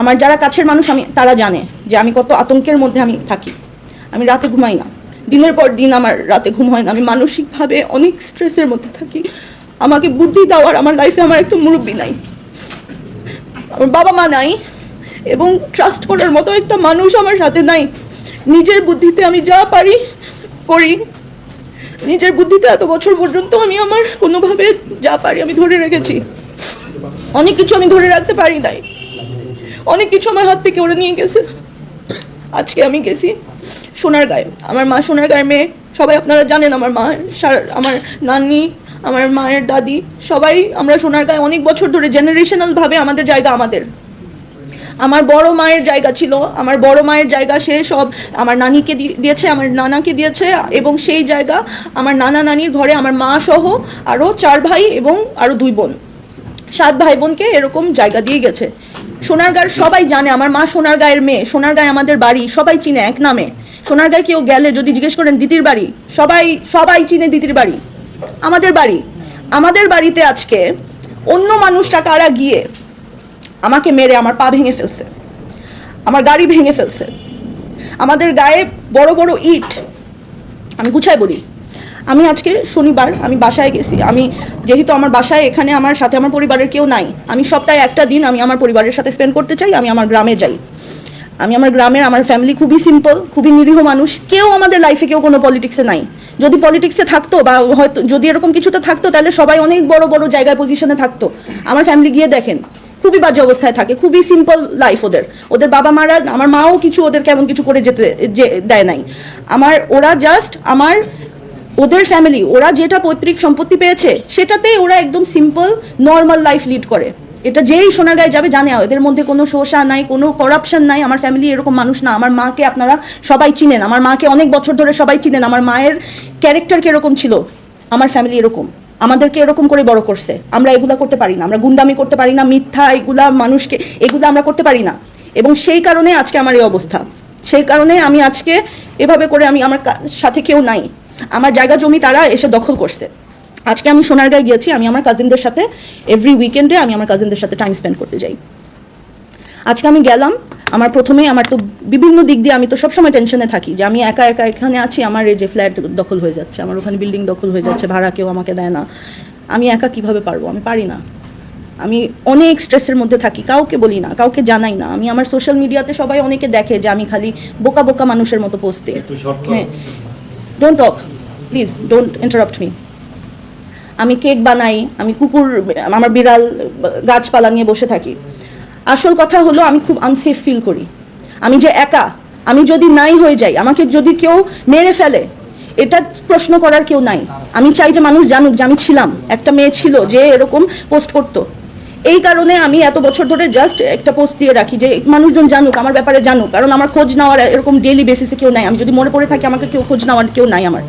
আমার যারা কাছের মানুষ তারা জানে যে আমি কত আতঙ্কের মধ্যে আমি থাকি। আমি রাতে ঘুমাই না, দিনের পর দিন আমার রাতে ঘুম হয় না। আমি মানসিকভাবে অনেক স্ট্রেসের মধ্যে থাকি। আমাকে বুদ্ধি দেওয়ার আমার লাইফে আমার একটা মুরব্বি নাই, আমার বাবা মা নাই, এবং ট্রাস্ট করার মতো একটা মানুষ আমার সাথে নাই। নিজের বুদ্ধিতে আমি যা পারি করি, নিজের বুদ্ধিতে এত বছর পর্যন্ত আমি আমার কোনোভাবে যা পারি আমি ধরে রেখেছি। অনেক কিছু আমি ধরে রাখতে পারি নাই, অনেক কিছু আমার হাত থেকে ওরা নিয়ে গেছে। আজকে আমি গেছি সোনারগাঁয়ে, আমার মা সোনারগাঁয়ের মেয়ে, সবাই আপনারা জানেন। আমার মা, আমার নানি, আমার মায়ের দাদি, সবাই আমরা সোনারগাঁয়ে অনেক বছর ধরে জেনারেশনালভাবে আমাদের জায়গা আমাদের। আমার বড় মায়ের জায়গা ছিল, আমার বড় মায়ের জায়গা সে সব আমার নানিকে দিয়েছে, আমার নানাকে দিয়েছে, এবং সেই জায়গা আমার নানা নানির ঘরে আমার মা সহ আরও 4 ভাই এবং আরও 2 বোন, 7 ভাই বোনকে এরকম জায়গা দিয়ে গেছে। সোনারগাঁয়ের সবাই জানে আমার মা সোনারগাঁয়ের মেয়ে, সোনারগাঁয়ে আমাদের বাড়ি, সবাই চিনে এক নামে। সোনারগাঁয়ে কেউ গেলে যদি জিজ্ঞেস করেন দিদির বাড়ি, সবাই চিনে দিদির বাড়ি। আমাদের বাড়িতে আজকে অন্য মানুষরা কারা গিয়ে আমাকে মেরে আমার পা ভেঙে ফেলছে, আমার গাড়ি ভেঙে ফেলছে, আমাদের গায়ে বড় বড় ইট। আমি গুছাই বলি, আমি আজকে শনিবার আমি বাসায় গেছি। আমি যেহেতু আমার বাসায় এখানে আমার সাথে আমার পরিবারের কেউ নাই, আমি সপ্তাহে একটা দিন আমি আমার পরিবারের সাথে স্পেন্ড করতে চাই। আমি আমার গ্রামে যাই। আমি আমার গ্রামের, আমার ফ্যামিলি খুবই সিম্পল, খুবই নিরীহ মানুষ। কেউ আমাদের লাইফে কেউ কোনো পলিটিক্সে নাই। যদি পলিটিক্সে থাকতো বা হয়তো যদি এরকম কিছুতে থাকতো তাহলে সবাই অনেক বড় বড় জায়গায় পজিশনে থাকতো। আমার ফ্যামিলি গিয়ে দেখেন খুবই বাজে অবস্থায় থাকে, খুবই সিম্পল লাইফ ওদের বাবা মারা, আমার মাও কিছু ওদের কেমন কিছু করে দেয় নাই। ওরা জাস্ট ওদের ফ্যামিলি, ওরা যেটা পৈতৃক সম্পত্তি পেয়েছে সেটাতেই ওরা একদম সিম্পল নর্মাল লাইফ লিড করে। এটা যেই সোনারগাঁয়ে যাবে জানে এদের মধ্যে কোনো শোষা নাই, কোনো করাপশন নাই। আমার ফ্যামিলি এরকম মানুষ না। আমার মাকে আপনারা সবাই চিনেন, আমার মাকে অনেক বছর ধরে সবাই চিনেন। আমার মায়ের ক্যারেক্টার কিরকম ছিল, আমার ফ্যামিলি এরকম, আমাদেরকে এরকম করে বড় করছে। আমরা এগুলা করতে পারি না, আমরা গুন্ডামি করতে পারি না, মিথ্যা এগুলা মানুষকে এগুলা আমরা করতে পারি না। এবং সেই কারণে আজকে আমার এই অবস্থা। সেই কারণে আমি আজকে এভাবে করে আমার সাথে কেউ নাই, আমার জায়গা জমি তারা এসে দখল করছে। আজকে আমি সোনারগাঁয়ে গিয়েছি, আমি আমার কাজিনদের সাথে এভরি উইকেন্ডে আমি আমার কাজিনদের সাথে টাইম স্পেন্ড করতে যাই। আজকে আমি গেলাম, প্রথমেই আমার তো বিভিন্ন দিক দিয়ে আমি তো সবসময় টেনশনে থাকি যে আমি একা একা এখানে আছি, আমার এই যে ফ্ল্যাট দখল হয়ে যাচ্ছে, আমার ওখানে বিল্ডিং দখল হয়ে যাচ্ছে, ভাড়া কেউ আমাকে দেয় না, আমি একা কিভাবে পারবো, আমি পারি না। আমি অনেক স্ট্রেসের মধ্যে থাকি, কাউকে বলি না, কাউকে জানাই না। আমি আমার সোশ্যাল মিডিয়াতে সবাই অনেকে দেখে যে আমি খালি বোকা বোকা মানুষের মতো পোস্ট দিই। হ্যাঁ, don't talk please, don't interrupt me. আমি কেক বানাই, আমি কুকুর, আমার বিড়াল, গাছপালা নিয়ে বসে থাকি। আসল কথা হলো আমি খুব আনসেফ ফিল করি। আমি যে একা, আমি যদি নাই হয়ে যাই, আমাকে যদি কেউ মেরে ফেলে, এটা প্রশ্ন করার কেউ নাই। আমি চাই যে মানুষ জানুক যে আমি ছিলাম, একটা মেয়ে ছিল যে এরকম পোস্ট করতো। এই কারণে আমি এত বছর ধরে জাস্ট একটা পোস্ট দিয়ে রাখি যে মানুষজন জানুক, আমার ব্যাপারে জানুক। কারণ আমার খোঁজ নেওয়ার এরকম ডেইলি বেসিসে কেউ নাই। আমি যদি মরে পড়ে থাকি আমাকে কেউ খোঁজ নেওয়ার কেউ নাই আমার।